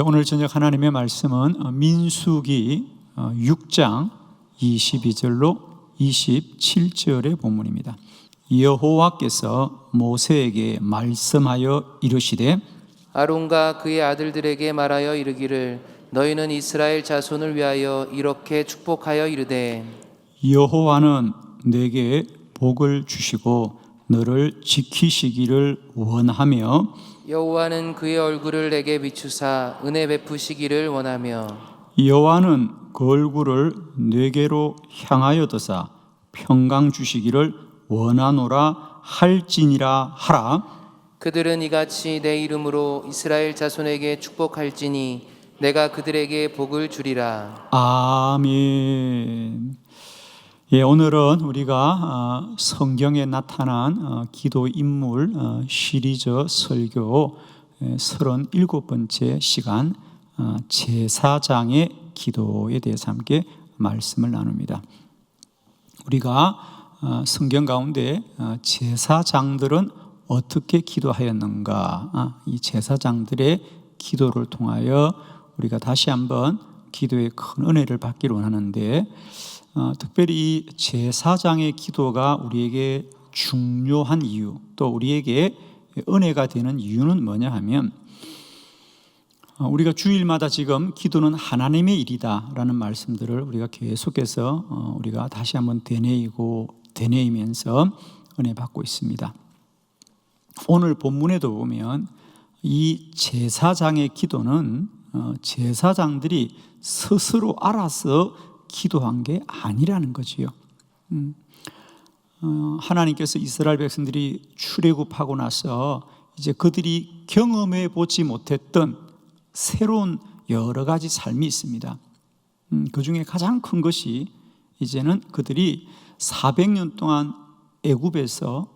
오늘 저녁 하나님의 말씀은 민수기 6장 22절로 27절의 본문입니다. 여호와께서 모세에게 말씀하여 이르시되 아론과 그의 아들들에게 말하여 이르기를 너희는 이스라엘 자손을 위하여 이렇게 축복하여 이르되 여호와는 내게 복을 주시고 너를 지키시기를 원하며 여호와는 그의 얼굴을 내게 비추사 은혜 베푸시기를 원하며 여호와는 그 얼굴을 내게로 향하여 드사 평강 주시기를 원하노라 할지니라 하라. 그들은 이같이 내 이름으로 이스라엘 자손에게 축복할지니 내가 그들에게 복을 주리라. 아멘. 오늘은 우리가 성경에 나타난 기도 인물 시리즈 설교 37번째 시간 제사장의 기도에 대해서 함께 말씀을 나눕니다. 우리가 성경 가운데 제사장들은 어떻게 기도하였는가, 이 제사장들의 기도를 통하여 우리가 다시 한번 기도의 큰 은혜를 받기를 원하는데, 특별히 이 제사장의 기도가 우리에게 중요한 이유, 또 우리에게 은혜가 되는 이유는 뭐냐 하면, 우리가 주일마다 지금 기도는 하나님의 일이다라는 말씀들을 우리가 계속해서 우리가 다시 한번 되뇌이면서 은혜 받고 있습니다. 오늘 본문에도 보면 이 제사장의 기도는 제사장들이 스스로 알아서 기도한 게 아니라는 거지요. 하나님께서 이스라엘 백성들이 출애굽하고 나서 이제 그들이 경험해 보지 못했던 새로운 여러 가지 삶이 있습니다. 그 중에 가장 큰 것이 이제는 그들이 400년 동안 애굽에서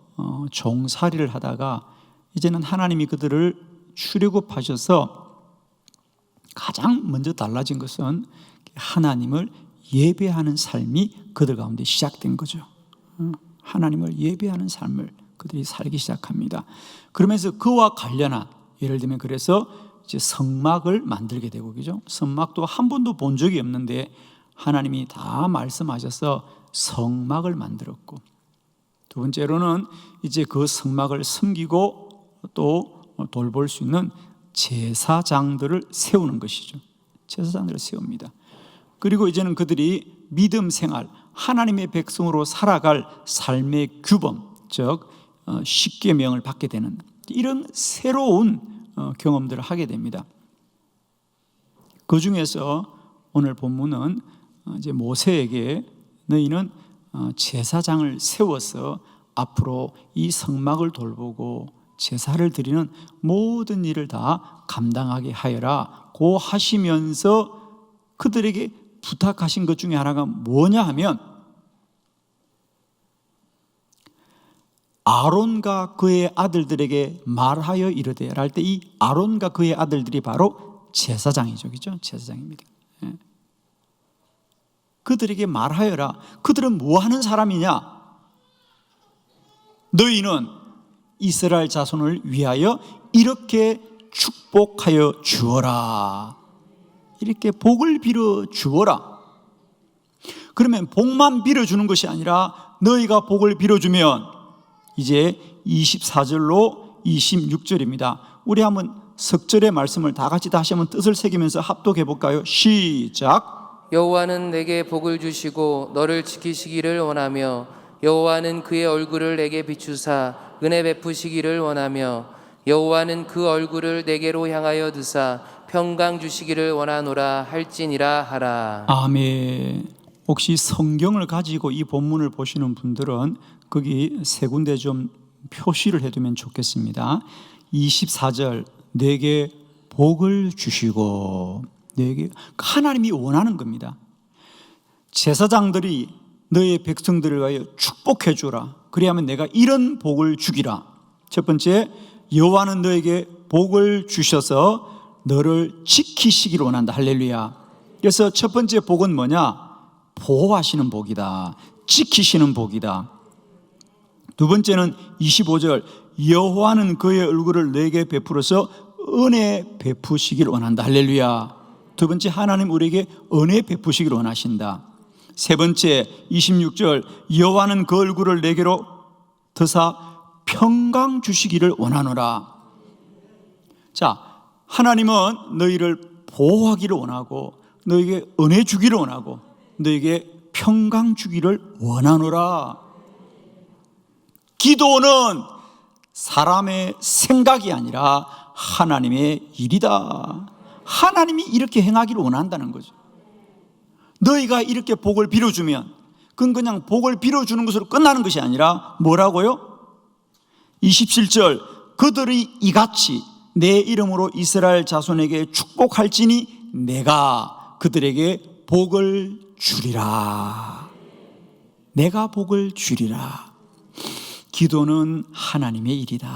종살이를 하다가 이제는 하나님이 그들을 출애굽하셔서 가장 먼저 달라진 것은 하나님을 예배하는 삶이 그들 가운데 시작된 거죠. 하나님을 예배하는 삶을 그들이 살기 시작합니다. 그러면서 그와 관련한, 예를 들면 그래서 이제 성막을 만들게 되고, 그죠? 성막도 한 번도 본 적이 없는데 하나님이 다 말씀하셔서 성막을 만들었고, 두 번째로는 이제 그 성막을 섬기고 또 돌볼 수 있는 제사장들을 세우는 것이죠. 제사장들을 세웁니다. 그리고 이제는 그들이 믿음 생활, 하나님의 백성으로 살아갈 삶의 규범, 즉 십계명을 받게 되는 이런 새로운 경험들을 하게 됩니다. 그 중에서 오늘 본문은 이제 모세에게 너희는 제사장을 세워서 앞으로 이 성막을 돌보고 제사를 드리는 모든 일을 다 감당하게 하여라 고 하시면서 그들에게 부탁하신 것 중에 하나가 뭐냐 하면, 아론과 그의 아들들에게 말하여 이르되, 할 때 이 아론과 그의 아들들이 바로 제사장이죠, 그죠? 제사장입니다. 그들에게 말하여라. 그들은 뭐 하는 사람이냐? 너희는 이스라엘 자손을 위하여 이렇게 축복하여 주어라. 이렇게 복을 빌어 주어라. 그러면 복만 빌어주는 것이 아니라 너희가 복을 빌어주면 이제 24절로 26절입니다. 우리 한번 석절의 말씀을 다 같이 다시 한번 뜻을 새기면서 합독해 볼까요? 시작. 여호와는 내게 복을 주시고 너를 지키시기를 원하며 여호와는 그의 얼굴을 내게 비추사 은혜 베푸시기를 원하며 여호와는 그 얼굴을 내게로 향하여 드사 평강 주시기를 원하노라 할지니라 하라. 아멘. 혹시 성경을 가지고 이 본문을 보시는 분들은 거기 세 군데 좀 표시를 해두면 좋겠습니다. 24절, 내게 복을 주시고, 내게 하나님이 원하는 겁니다. 제사장들이 너의 백성들을 위하여 축복해 주라. 그래야만 내가 이런 복을 주기라. 첫 번째, 여호와는 너에게 복을 주셔서 너를 지키시기를 원한다. 할렐루야. 그래서 첫 번째 복은 뭐냐? 보호하시는 복이다. 지키시는 복이다. 두 번째는 25절, 여호와는 그의 얼굴을 내게 베풀어서 은혜 베푸시길 원한다. 할렐루야. 두 번째, 하나님 우리에게 은혜 베푸시길 원하신다. 세 번째, 26절, 여호와는 그 얼굴을 내게로 드사 평강 주시기를 원하노라. 자, 하나님은 너희를 보호하기를 원하고 너에게 은혜 주기를 원하고 너에게 평강 주기를 원하노라. 기도는 사람의 생각이 아니라 하나님의 일이다. 하나님이 이렇게 행하기를 원한다는 거죠. 너희가 이렇게 복을 빌어주면 그건 그냥 복을 빌어주는 것으로 끝나는 것이 아니라 뭐라고요? 27절, 그들이 이같이 내 이름으로 이스라엘 자손에게 축복할지니 내가 그들에게 복을 주리라. 내가 복을 주리라. 기도는 하나님의 일이다.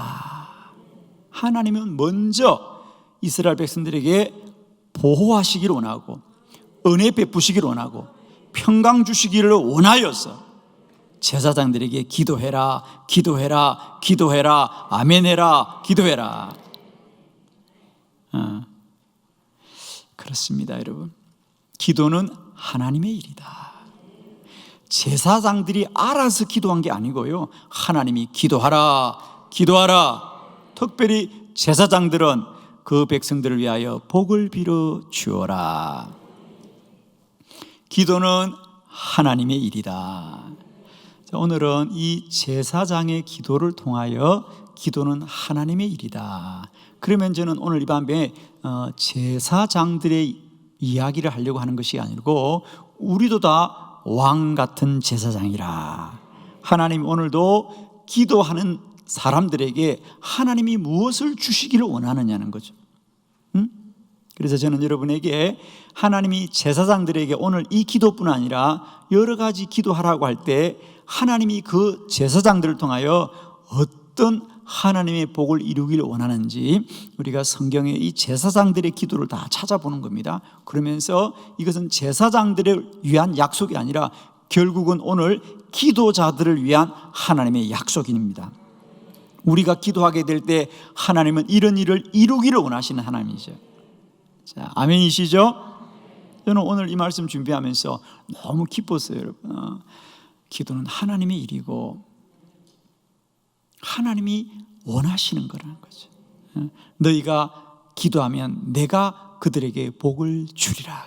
하나님은 먼저 이스라엘 백성들에게 보호하시기를 원하고 은혜 베푸시기를 원하고 평강 주시기를 원하여서 제사장들에게 기도해라, 기도해라, 기도해라, 아멘해라, 기도해라. 그렇습니다, 여러분. 기도는 하나님의 일이다. 제사장들이 알아서 기도한 게 아니고요, 하나님이 기도하라, 기도하라. 특별히 제사장들은 그 백성들을 위하여 복을 빌어 주어라. 기도는 하나님의 일이다. 자, 오늘은 이 제사장의 기도를 통하여 기도는 하나님의 일이다. 그러면 저는 오늘 이 밤에 제사장들의 이야기를 하려고 하는 것이 아니고 우리도 다 왕 같은 제사장이라. 하나님 오늘도 기도하는 사람들에게 하나님이 무엇을 주시기를 원하느냐는 거죠. 그래서 저는 여러분에게 하나님이 제사장들에게 오늘 이 기도뿐 아니라 여러 가지 기도하라고 할 때 하나님이 그 제사장들을 통하여 어떤 하나님의 복을 이루기를 원하는지 우리가 성경의 이 제사장들의 기도를 다 찾아보는 겁니다. 그러면서 이것은 제사장들을 위한 약속이 아니라 결국은 오늘 기도자들을 위한 하나님의 약속입니다. 우리가 기도하게 될 때 하나님은 이런 일을 이루기를 원하시는 하나님이죠. 자, 아멘이시죠? 저는 오늘 이 말씀 준비하면서 너무 기뻤어요, 여러분. 기도는 하나님의 일이고 하나님이 원하시는 거라는 거죠. 너희가 기도하면 내가 그들에게 복을 주리라.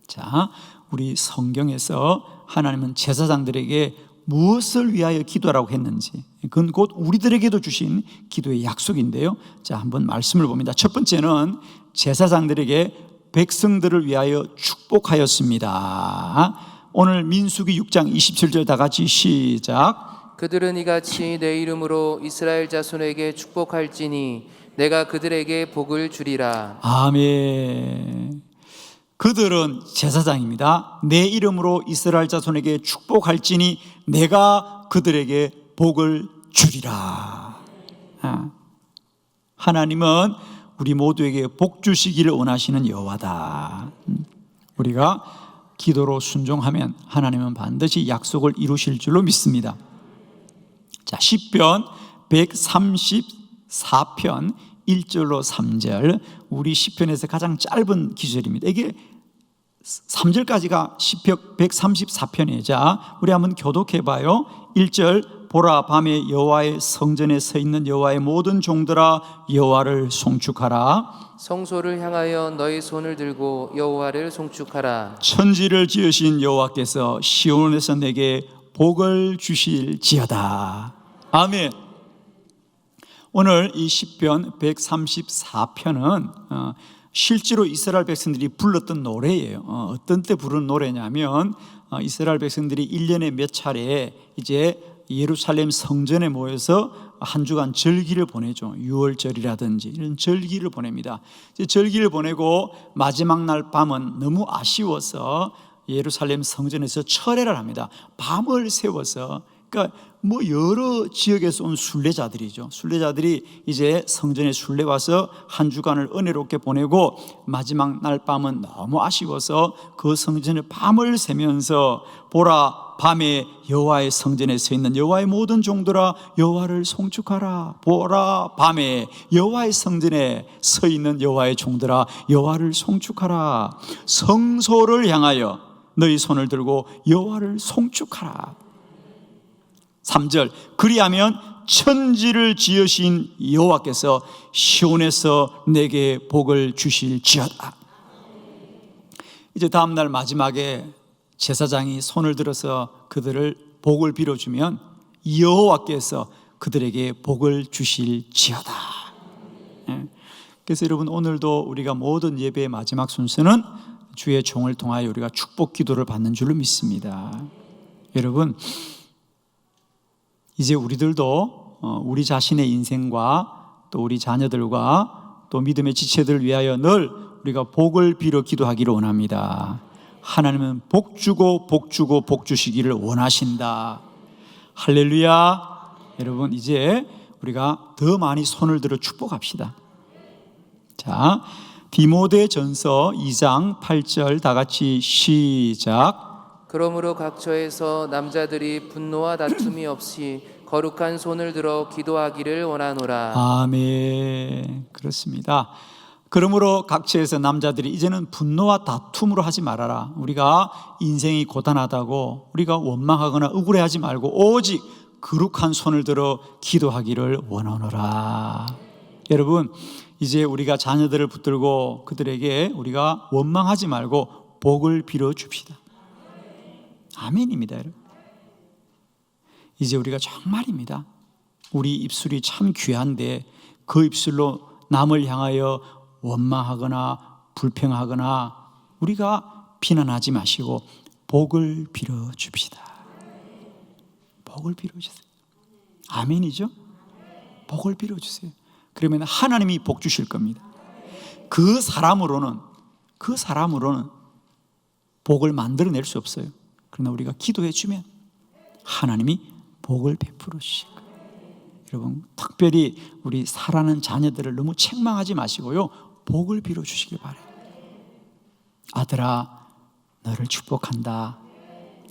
자, 우리 성경에서 하나님은 제사장들에게 무엇을 위하여 기도하라고 했는지 그건 곧 우리들에게도 주신 기도의 약속인데요. 자, 한번 말씀을 봅니다. 첫 번째는 제사장들에게 백성들을 위하여 축복하였습니다. 오늘 민수기 6장 27절 다 같이 시작. 그들은 이같이 내 이름으로 이스라엘 자손에게 축복할지니 내가 그들에게 복을 주리라. 아멘. 그들은 제사장입니다. 내 이름으로 이스라엘 자손에게 축복할지니 내가 그들에게 복을 주리라. 하나님은 우리 모두에게 복 주시기를 원하시는 여호와다. 우리가 기도로 순종하면 하나님은 반드시 약속을 이루실 줄로 믿습니다. 자, 시편 134편 1절로 3절, 우리 시편에서 가장 짧은 기절입니다. 이게 3절까지가 시편 134편이에요. 자, 우리 한번 교독해 봐요. 1절, 보라, 밤에 여호와의 성전에 서 있는 여호와의 모든 종들아 여호와를 송축하라. 성소를 향하여 너희 손을 들고 여호와를 송축하라. 천지를 지으신 여호와께서 시온에서 내게 복을 주실지어다. 아멘. 오늘 이 시편 134편은 실제로 이스라엘 백성들이 불렀던 노래예요. 어떤 때 부른 노래냐면 이스라엘 백성들이 1년에 몇 차례 이제 예루살렘 성전에 모여서 한 주간 절기를 보내죠. 유월절이라든지 이런 절기를 보냅니다. 이제 절기를 보내고 마지막 날 밤은 너무 아쉬워서 예루살렘 성전에서 철회를 합니다. 밤을 새워서, 그러니까 여러 지역에서 온 순례자들이죠. 순례자들이 이제 성전에 순례 와서 한 주간을 은혜롭게 보내고 마지막 날 밤은 너무 아쉬워서 그 성전에 밤을 새면서 보라, 밤에 여호와의 성전에 서 있는 여호와의 모든 종들아 여호와를 송축하라. 보라, 밤에 여호와의 성전에 서 있는 여호와의 종들아 여호와를 송축하라. 성소를 향하여 너희 손을 들고 여호와를 송축하라. 3절, 그리하면 천지를 지으신 여호와께서 시온에서 내게 복을 주실지어다. 이제 다음 날 마지막에 제사장이 손을 들어서 그들을 복을 빌어주면 여호와께서 그들에게 복을 주실지어다. 그래서 여러분, 오늘도 우리가 모든 예배의 마지막 순서는 주의 종을 통하여 우리가 축복 기도를 받는 줄로 믿습니다. 여러분, 이제 우리들도 우리 자신의 인생과 또 우리 자녀들과 또 믿음의 지체들을 위하여 늘 우리가 복을 빌어 기도하기를 원합니다. 하나님은 복 주고 복 주고 복 주시기를 원하신다. 할렐루야. 여러분, 이제 우리가 더 많이 손을 들어 축복합시다. 자, 디모데전서 2장 8절 다 같이 시작. 그러므로 각처에서 남자들이 분노와 다툼이 없이 거룩한 손을 들어 기도하기를 원하노라. 아멘. 그렇습니다. 그러므로 각처에서 남자들이 이제는 분노와 다툼으로 하지 말아라. 우리가 인생이 고단하다고 우리가 원망하거나 억울해하지 말고 오직 거룩한 손을 들어 기도하기를 원하노라. 여러분, 이제 우리가 자녀들을 붙들고 그들에게 우리가 원망하지 말고 복을 빌어 줍시다. 아멘입니다, 여러분. 이제 우리가 정말입니다. 우리 입술이 참 귀한데 그 입술로 남을 향하여 원망하거나 불평하거나 우리가 비난하지 마시고 복을 빌어 줍시다. 복을 빌어 주세요. 아멘이죠? 복을 빌어 주세요. 그러면 하나님이 복 주실 겁니다. 그 사람으로는 복을 만들어낼 수 없어요. 그러나 우리가 기도해 주면 하나님이 복을 베풀어 주실 거예요. 여러분, 특별히 우리 사랑하는 자녀들을 너무 책망하지 마시고요, 복을 빌어 주시길 바라요. 아들아, 너를 축복한다.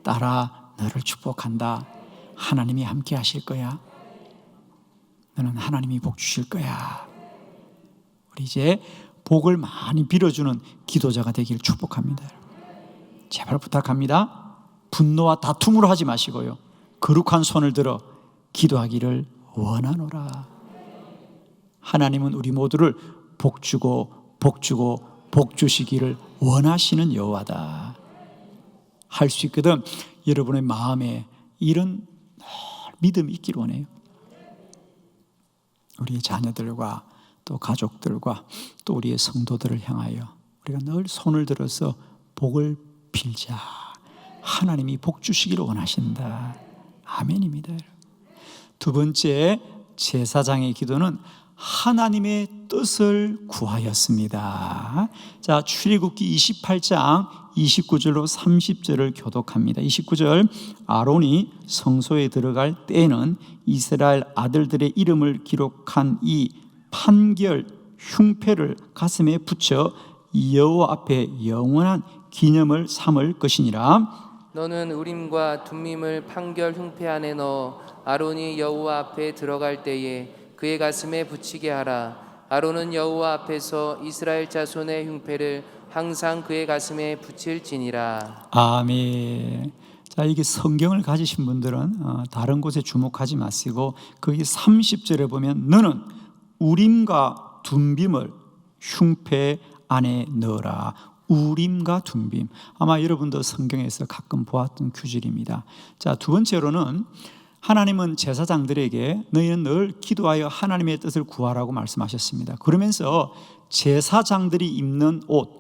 딸아, 너를 축복한다. 하나님이 함께 하실 거야. 너는 하나님이 복 주실 거야. 우리 이제 복을 많이 빌어주는 기도자가 되기를 축복합니다. 제발 부탁합니다. 분노와 다툼으로 하지 마시고요, 거룩한 손을 들어 기도하기를 원하노라. 하나님은 우리 모두를 복 주고 복 주고 복 주시기를 원하시는 여호와다. 할 수 있거든. 여러분의 마음에 이런 믿음이 있기를 원해요. 우리의 자녀들과 또 가족들과 또 우리의 성도들을 향하여 우리가 늘 손을 들어서 복을 빌자. 하나님이 복 주시기를 원하신다. 아멘입니다. 두 번째, 제사장의 기도는 하나님의 뜻을 구하였습니다. 자, 출애굽기 28장 29절로 30절을 교독합니다. 29절, 아론이 성소에 들어갈 때에는 이스라엘 아들들의 이름을 기록한 이 판결 흉패를 가슴에 붙여 여호와 앞에 영원한 기념을 삼을 것이니라. 너는 우림과 둠밈을 판결 흉패 안에 넣어 아론이 여호와 앞에 들어갈 때에 그의 가슴에 붙이게 하라. 아론은 여호와 앞에서 이스라엘 자손의 흉패를 항상 그의 가슴에 붙일지니라. 아멘. 자, 이게 성경을 가지신 분들은 다른 곳에 주목하지 마시고 거기 30절에 보면 너는 우림과 둠빔을 흉패 안에 넣어라. 우림과 둠빔. 아마 여러분도 성경에서 가끔 보았던 규절입니다. 자, 두 번째로는 하나님은 제사장들에게 너희는 늘 기도하여 하나님의 뜻을 구하라고 말씀하셨습니다. 그러면서 제사장들이 입는 옷,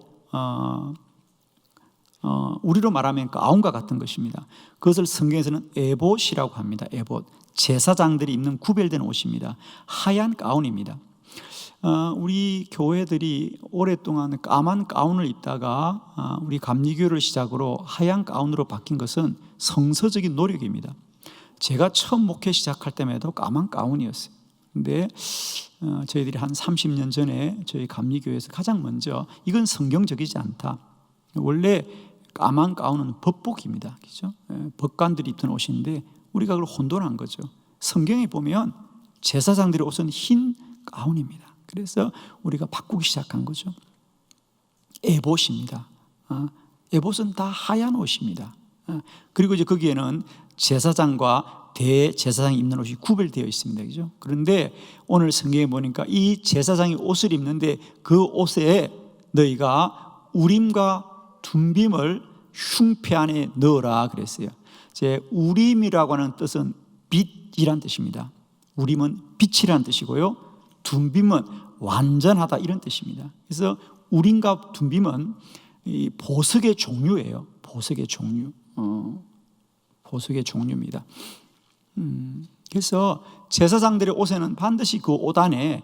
우리로 말하면 가운과 같은 것입니다. 그것을 성경에서는 에봇이라고 합니다. 에봇. 제사장들이 입는 구별된 옷입니다. 하얀 가운입니다. 우리 교회들이 오랫동안 까만 가운을 입다가 우리 감리교를 시작으로 하얀 가운으로 바뀐 것은 성서적인 노력입니다. 제가 처음 목회 시작할 때에도 까만 가운이었어요. 근데 저희들이 한 30년 전에 저희 감리교회에서 가장 먼저 이건 성경적이지 않다. 원래 까만 가운은 법복입니다. 그죠? 법관들이 입던 옷인데 우리가 그걸 혼돈한 거죠. 성경에 보면 제사장들의 옷은 흰 가운입니다. 그래서 우리가 바꾸기 시작한 거죠. 에봇입니다. 에봇은 다 하얀 옷입니다. 그리고 이제 거기에는 제사장과 대제사장이 입는 옷이 구별되어 있습니다. 그죠? 그런데 오늘 성경에 보니까 이 제사장이 옷을 입는데 그 옷에 너희가 우림과 둠빔을 흉패 안에 넣어라 그랬어요. 제 우림이라고 하는 뜻은 빛이란 뜻입니다. 우림은 빛이란 뜻이고요. 둠빔은 완전하다 이런 뜻입니다. 그래서 우림과 둠빔은 이 보석의 종류예요. 보석의 종류. 보석의 종류입니다. 그래서 제사장들의 옷에는 반드시 그 옷 안에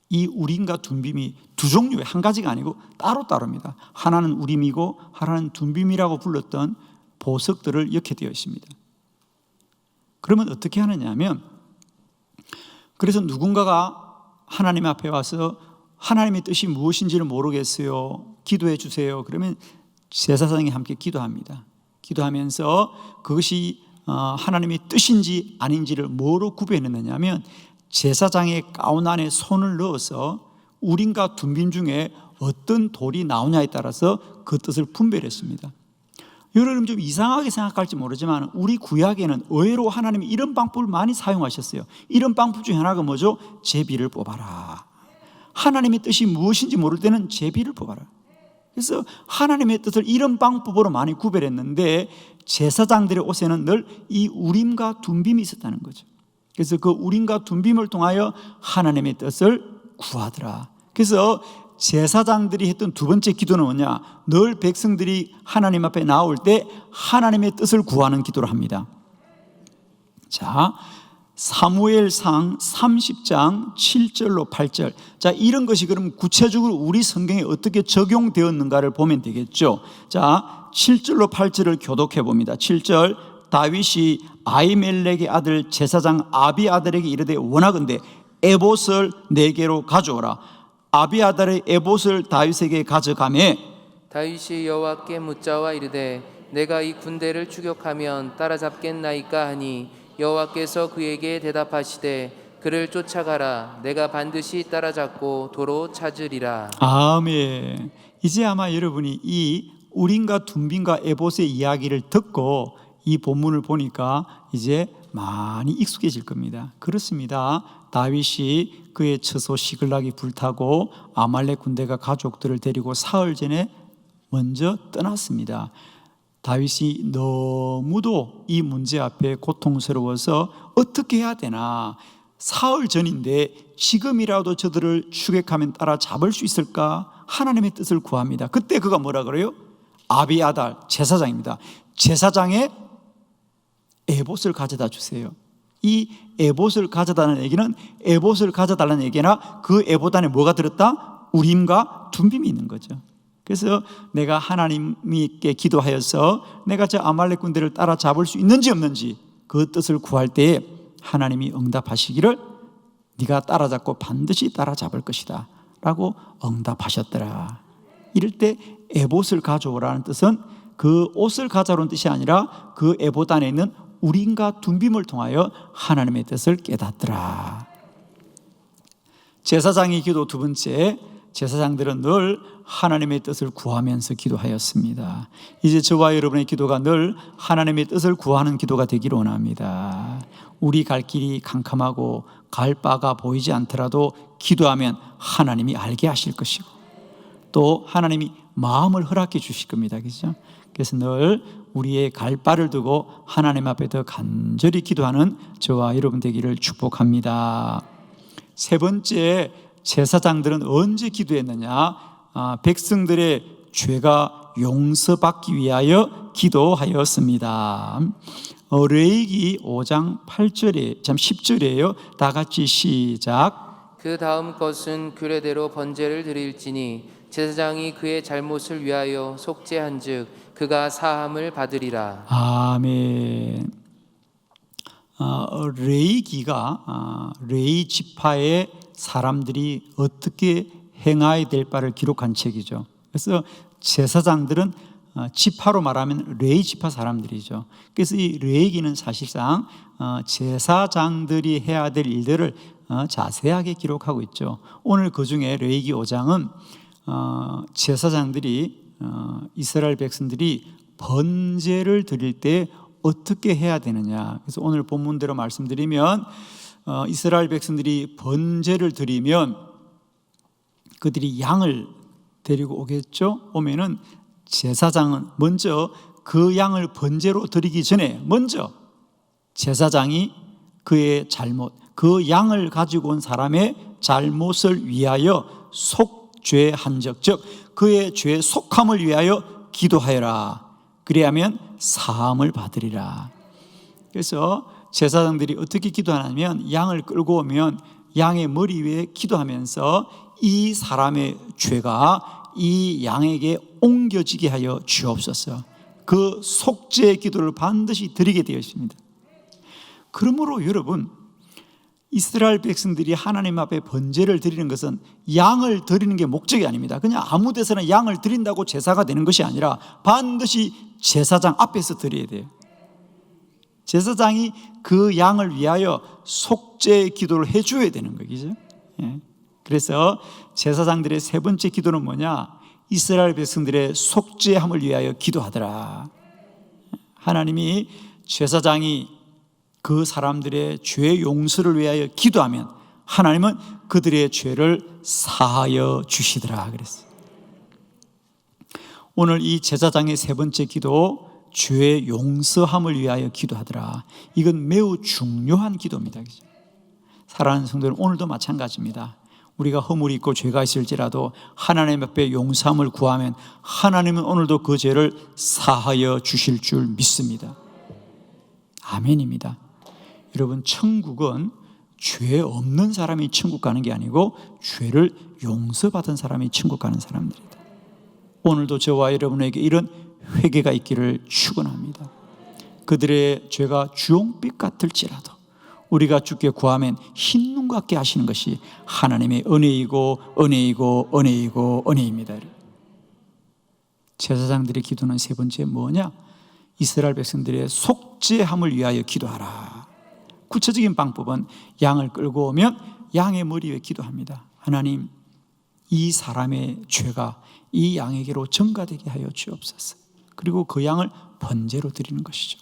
이 우림과 둠빔이 두 종류의 한 가지가 아니고 따로따로입니다. 하나는 우림이고 하나는 둠빔이라고 불렀던 보석들을 넣게 되어 있습니다. 그러면 어떻게 하느냐 하면, 그래서 누군가가 하나님 앞에 와서 하나님의 뜻이 무엇인지를 모르겠어요, 기도해 주세요. 그러면 제사장이 함께 기도합니다. 기도하면서 그것이 하나님의 뜻인지 아닌지를 뭐로 구별했느냐 하면, 제사장의 가운 안에 손을 넣어서 우림과 둠빔 중에 어떤 돌이 나오냐에 따라서 그 뜻을 분별했습니다. 여러분 좀 이상하게 생각할지 모르지만 우리 구약에는 의외로 하나님이 이런 방법을 많이 사용하셨어요. 이런 방법 중에 하나가 뭐죠? 제비를 뽑아라. 하나님의 뜻이 무엇인지 모를 때는 제비를 뽑아라. 그래서 하나님의 뜻을 이런 방법으로 많이 구별했는데, 제사장들의 옷에는 늘 이 우림과 둠빔이 있었다는 거죠. 그래서 그 우림과 둠빔을 통하여 하나님의 뜻을 구하더라. 그래서 제사장들이 했던 두 번째 기도는 뭐냐? 늘 백성들이 하나님 앞에 나올 때 하나님의 뜻을 구하는 기도를 합니다. 자, 사무엘상 30장 7절로 8절. 자, 이런 것이 그럼 구체적으로 우리 성경에 어떻게 적용되었는가를 보면 되겠죠. 자, 7절로 8절을 교독해 봅니다. 7절, 다윗이 아히멜렉의 아들 제사장 아비아달에게 이르되 원하건대 에봇을 내게로 가져오라. 아비아달의 에봇을 다윗에게 가져가매 다윗이 여호와께 묻자와 이르되 내가 이 군대를 추격하면 따라잡겠나이까 하니 여호와께서 그에게 대답하시되 그를 쫓아가라. 내가 반드시 따라잡고 도로 찾으리라. 아멘. 이제 아마 여러분이 이 우림과 둠빔과 에봇의 이야기를 듣고 이 본문을 보니까 이제 많이 익숙해질 겁니다. 그렇습니다. 다윗이 그의 처소 시글락이 불타고 아말렉 군대가 가족들을 데리고 사흘 전에 먼저 떠났습니다. 다윗이 너무도 이 문제 앞에 고통스러워서 어떻게 해야 되나, 사흘 전인데 지금이라도 저들을 추격하면 따라잡을 수 있을까, 하나님의 뜻을 구합니다. 그때 그가 뭐라 그래요? 아비아달 제사장입니다. 제사장의 에봇을 가져다 주세요. 이 에봇을 가져다는 얘기는 에봇을 가져달라는 얘기나 그 에봇 안에 뭐가 들었다? 우림과 둠빔이 있는 거죠. 그래서 내가 하나님께 기도하여서 내가 저 아말렉 군대를 따라잡을 수 있는지 없는지 그 뜻을 구할 때에 하나님이 응답하시기를 네가 따라잡고 반드시 따라잡을 것이다 라고 응답하셨더라. 이럴 때 에봇을 가져오라는 뜻은 그 옷을 가져오는 뜻이 아니라 그 에봇 안에 있는 우림과 둠빔을 통하여 하나님의 뜻을 깨닫더라. 제사장의 기도 두 번째, 제사장들은 늘 하나님의 뜻을 구하면서 기도하였습니다. 이제 저와 여러분의 기도가 늘 하나님의 뜻을 구하는 기도가 되기를 원합니다. 우리 갈 길이 캄캄하고 갈 바가 보이지 않더라도 기도하면 하나님이 알게 하실 것이고 또 하나님이 마음을 허락해 주실 겁니다. 그렇죠? 그래서 늘 우리의 갈 바를 두고 하나님 앞에 더 간절히 기도하는 저와 여러분 되기를 축복합니다. 세 번째, 제사장들은 언제 기도했느냐? 백성들의 죄가 용서받기 위하여 기도하였습니다. 레위기 5장 8절에 10절이에요. 다 같이 시작. 그 다음 것은 규례대로 번제를 드릴지니 제사장이 그의 잘못을 위하여 속죄한즉 그가 사함을 받으리라. 아멘. 레위 지파의 사람들이 어떻게 행해야 될 바를 기록한 책이죠. 그래서 제사장들은 지파로 말하면 레위 지파 사람들이죠. 그래서 이 레위기는 사실상 제사장들이 해야 될 일들을 자세하게 기록하고 있죠. 오늘 그 중에 레위기 5장은 제사장들이 이스라엘 백성들이 번제를 드릴 때 어떻게 해야 되느냐. 그래서 오늘 본문대로 말씀드리면 이스라엘 백성들이 번제를 드리면 그들이 양을 데리고 오겠죠. 오면은 제사장은 먼저 그 양을 번제로 드리기 전에 먼저 제사장이 그의 잘못, 그 양을 가지고 온 사람의 잘못을 위하여 속죄한 적, 즉 그의 죄 속함을 위하여 기도하여라. 그래야면 사함을 받으리라. 그래서 제사장들이 어떻게 기도하냐면 양을 끌고 오면 양의 머리 위에 기도하면서 이 사람의 죄가 이 양에게 옮겨지게 하여 주옵소서. 그 속죄 기도를 반드시 드리게 되어 있습니다. 그러므로 여러분, 이스라엘 백성들이 하나님 앞에 번제를 드리는 것은 양을 드리는 게 목적이 아닙니다. 그냥 아무 데서나 양을 드린다고 제사가 되는 것이 아니라 반드시 제사장 앞에서 드려야 돼요. 제사장이 그 양을 위하여 속죄 기도를 해줘야 되는 거죠. 그래서 제사장들의 세 번째 기도는 뭐냐? 이스라엘 백성들의 속죄함을 위하여 기도하더라. 하나님이 제사장이 그 사람들의 죄 용서를 위하여 기도하면 하나님은 그들의 죄를 사하여 주시더라 그랬어요. 오늘 이 제사장의 세 번째 기도, 죄 용서함을 위하여 기도하더라. 이건 매우 중요한 기도입니다. 사랑하는 성도들, 오늘도 마찬가지입니다. 우리가 허물이 있고 죄가 있을지라도 하나님 앞에 용서함을 구하면 하나님은 오늘도 그 죄를 사하여 주실 줄 믿습니다. 아멘입니다. 여러분, 천국은 죄 없는 사람이 천국 가는 게 아니고 죄를 용서받은 사람이 천국 가는 사람들이다. 오늘도 저와 여러분에게 이런 회개가 있기를 축원합니다. 그들의 죄가 주홍빛 같을지라도 우리가 주께 구하면 흰눈 같게 하시는 것이 하나님의 은혜이고 은혜이고 은혜이고 은혜입니다. 제사장들의 기도는 세 번째 뭐냐? 이스라엘 백성들의 속죄함을 위하여 기도하라. 구체적인 방법은 양을 끌고 오면 양의 머리 위에 기도합니다. 하나님, 이 사람의 죄가 이 양에게로 전가되게 하여 주옵소서. 그리고 그 양을 번제로 드리는 것이죠.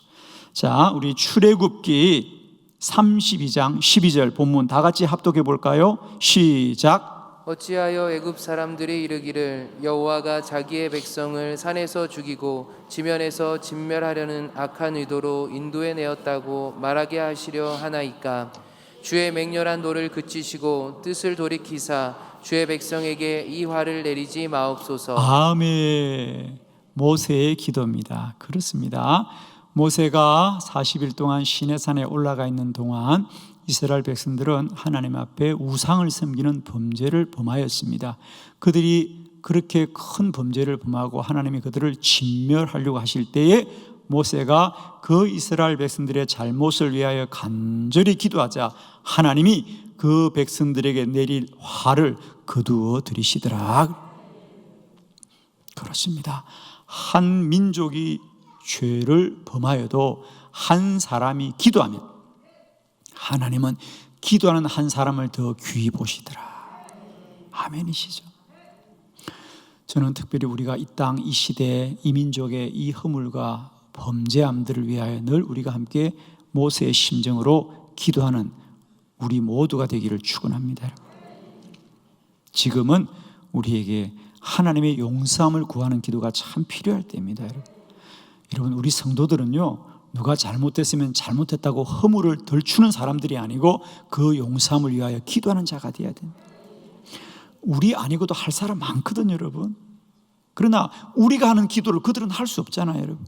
자, 우리 출애굽기 32장 12절 본문 다 같이 합독해 볼까요? 시작. 어찌하여 애굽 사람들이 이르기를 여호와가 자기의 백성을 산에서 죽이고 지면에서 진멸하려는 악한 의도로 인도해 내었다고 말하게 하시려 하나이까. 주의 맹렬한 노를 그치시고 뜻을 돌이키사 주의 백성에게 이 화를 내리지 마옵소서. 아멘. 모세의 기도입니다. 그렇습니다. 모세가 40일 동안 시내산에 올라가 있는 동안 이스라엘 백성들은 하나님 앞에 우상을 섬기는 범죄를 범하였습니다. 그들이 그렇게 큰 범죄를 범하고 하나님이 그들을 진멸하려고 하실 때에 모세가 그 이스라엘 백성들의 잘못을 위하여 간절히 기도하자 하나님이 그 백성들에게 내릴 화를 거두어 들이시더라. 그렇습니다. 한 민족이 죄를 범하여도 한 사람이 기도하면 하나님은 기도하는 한 사람을 더 귀히 보시더라. 아멘이시죠? 저는 특별히 우리가 이 땅, 이 시대, 이 민족의 이 허물과 범죄함들을 위하여 늘 우리가 함께 모세의 심정으로 기도하는 우리 모두가 되기를 축원합니다. 지금은 우리에게 하나님의 용서함을 구하는 기도가 참 필요할 때입니다. 여러분, 우리 성도들은요, 누가 잘못됐으면 잘못했다고 허물을 덜추는 사람들이 아니고 그 용서함을 위하여 기도하는 자가 되어야 됩니다. 우리 아니고도 할 사람 많거든요, 여러분. 그러나 우리가 하는 기도를 그들은 할 수 없잖아요, 여러분.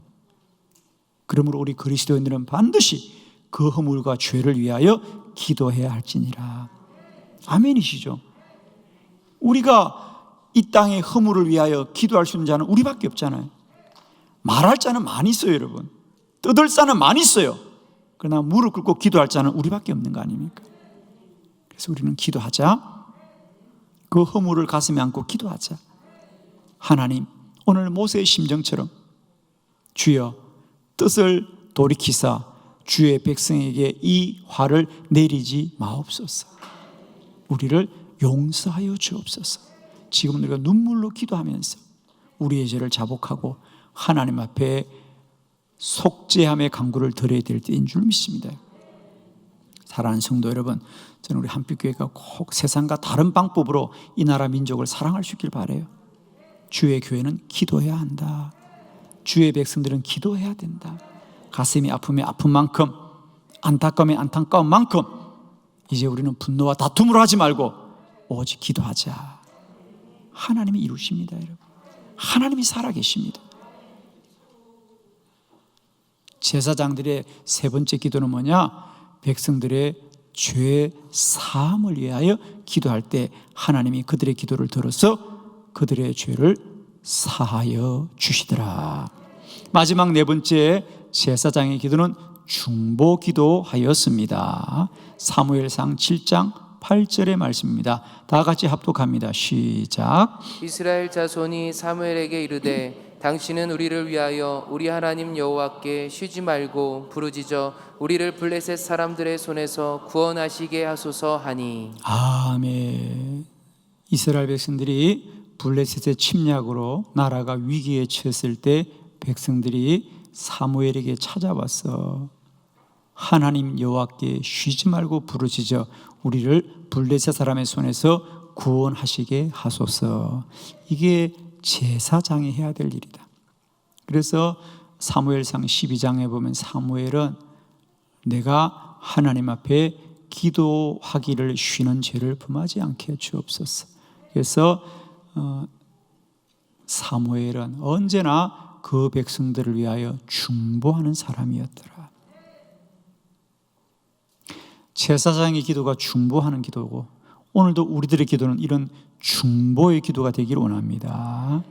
그러므로 우리 그리스도인들은 반드시 그 허물과 죄를 위하여 기도해야 할지니라. 아멘이시죠? 우리가 이 땅의 허물을 위하여 기도할 수 있는 자는 우리밖에 없잖아요. 말할 자는 많이 있어요, 여러분. 떠들 자는 많이 있어요. 그러나 무릎 꿇고 기도할 자는 우리밖에 없는 거 아닙니까? 그래서 우리는 기도하자. 그 허물을 가슴에 안고 기도하자. 하나님, 오늘 모세의 심정처럼 주여 뜻을 돌이키사 주의 백성에게 이 화를 내리지 마옵소서. 우리를 용서하여 주옵소서. 지금 우리가 눈물로 기도하면서 우리의 죄를 자복하고 하나님 앞에 속죄함의 강구를 드려야 될 때인 줄 믿습니다. 사랑하는 성도 여러분, 저는 우리 한빛교회가 꼭 세상과 다른 방법으로 이 나라 민족을 사랑할 수 있길 바라요. 주의 교회는 기도해야 한다. 주의 백성들은 기도해야 된다. 가슴이 아픔에 아픈 만큼, 안타까움에 안타까운 만큼 이제 우리는 분노와 다툼으로 하지 말고 오직 기도하자. 하나님이 이루십니다, 여러분. 하나님이 살아계십니다. 제사장들의 세 번째 기도는 뭐냐? 백성들의 죄 사함을 위하여 기도할 때 하나님이 그들의 기도를 들어서 그들의 죄를 사하여 주시더라. 마지막 네 번째 제사장의 기도는 중보 기도하였습니다. 사무엘상 7장 8절의 말씀입니다. 다 같이 합독합니다. 시작. 이스라엘 자손이 사무엘에게 이르되 당신은 우리를 위하여 우리 하나님 여호와께 쉬지 말고 부르짖어 우리를 블레셋 사람들의 손에서 구원하시게 하소서 하니. 아멘. 이스라엘 백성들이 블레셋의 침략으로 나라가 위기에 처했을 때 백성들이 사무엘에게 찾아와서 하나님 여호와께 쉬지 말고 부르짖어 우리를 블레셋 사람의 손에서 구원하시게 하소서. 이게 제사장이 해야 될 일이다. 그래서 사무엘상 12장에 보면 사무엘은 내가 하나님 앞에 기도하기를 쉬는 죄를 범하지 않게 주옵소서. 그래서 사무엘은 언제나 그 백성들을 위하여 중보하는 사람이었더라. 제사장의 기도가 중보하는 기도고 오늘도 우리들의 기도는 이런 중보의 기도가 되기를 원합니다.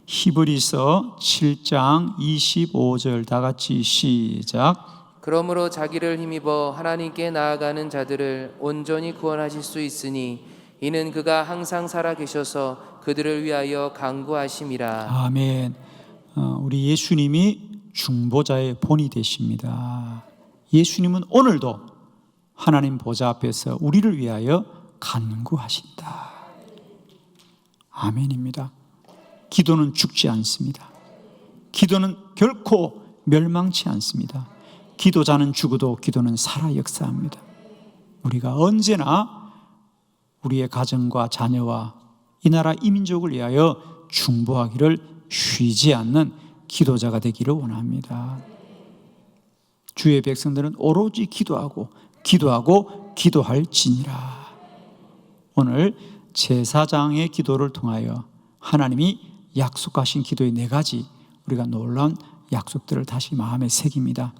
히브리서 7장 25절 다 같이 시작. 그러므로 자기를 힘입어 하나님께 나아가는 자들을 온전히 구원하실 수 있으니 이는 그가 항상 살아 계셔서 그들을 위하여 간구하심이라. 아멘. 우리 예수님이 중보자의 본이 되십니다. 예수님은 오늘도 하나님 보좌 앞에서 우리를 위하여 간구하신다. 아멘입니다. 기도는 죽지 않습니다. 기도는 결코 멸망치 않습니다. 기도자는 죽어도 기도는 살아 역사합니다. 우리가 언제나 우리의 가정과 자녀와 이 나라 이민족을 위하여 중보하기를 쉬지 않는 기도자가 되기를 원합니다. 주의 백성들은 오로지 기도하고 기도할지니라. 오늘 제사장의 기도를 통하여 하나님이 약속하신 기도의 네 가지 우리가 놀라운 약속들을 다시 마음에 새깁니다.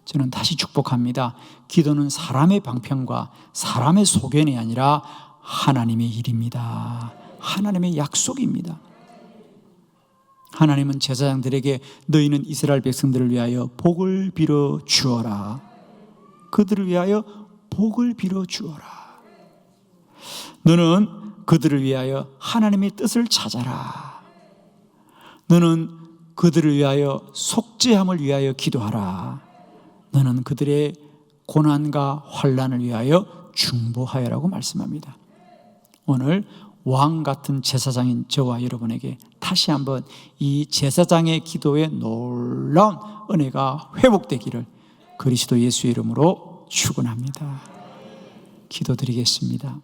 저는 다시 축복합니다. 기도는 사람의 방편과 사람의 소견이 아니라 하나님의 일입니다. 하나님의 약속입니다. 하나님은 제사장들에게 너희는 이스라엘 백성들을 위하여 복을 빌어 주어라. 그들을 위하여 복을 빌어 주어라. 너는 그들을 위하여 하나님의 뜻을 찾아라. 너는 그들을 위하여 속죄함을 위하여 기도하라. 너는 그들의 고난과 환난을 위하여 중보하여라고 말씀합니다. 오늘 왕 같은 제사장인 저와 여러분에게 다시 한번 이 제사장의 기도의 놀라운 은혜가 회복되기를 그리스도 예수의 이름으로 축원합니다. 기도드리겠습니다.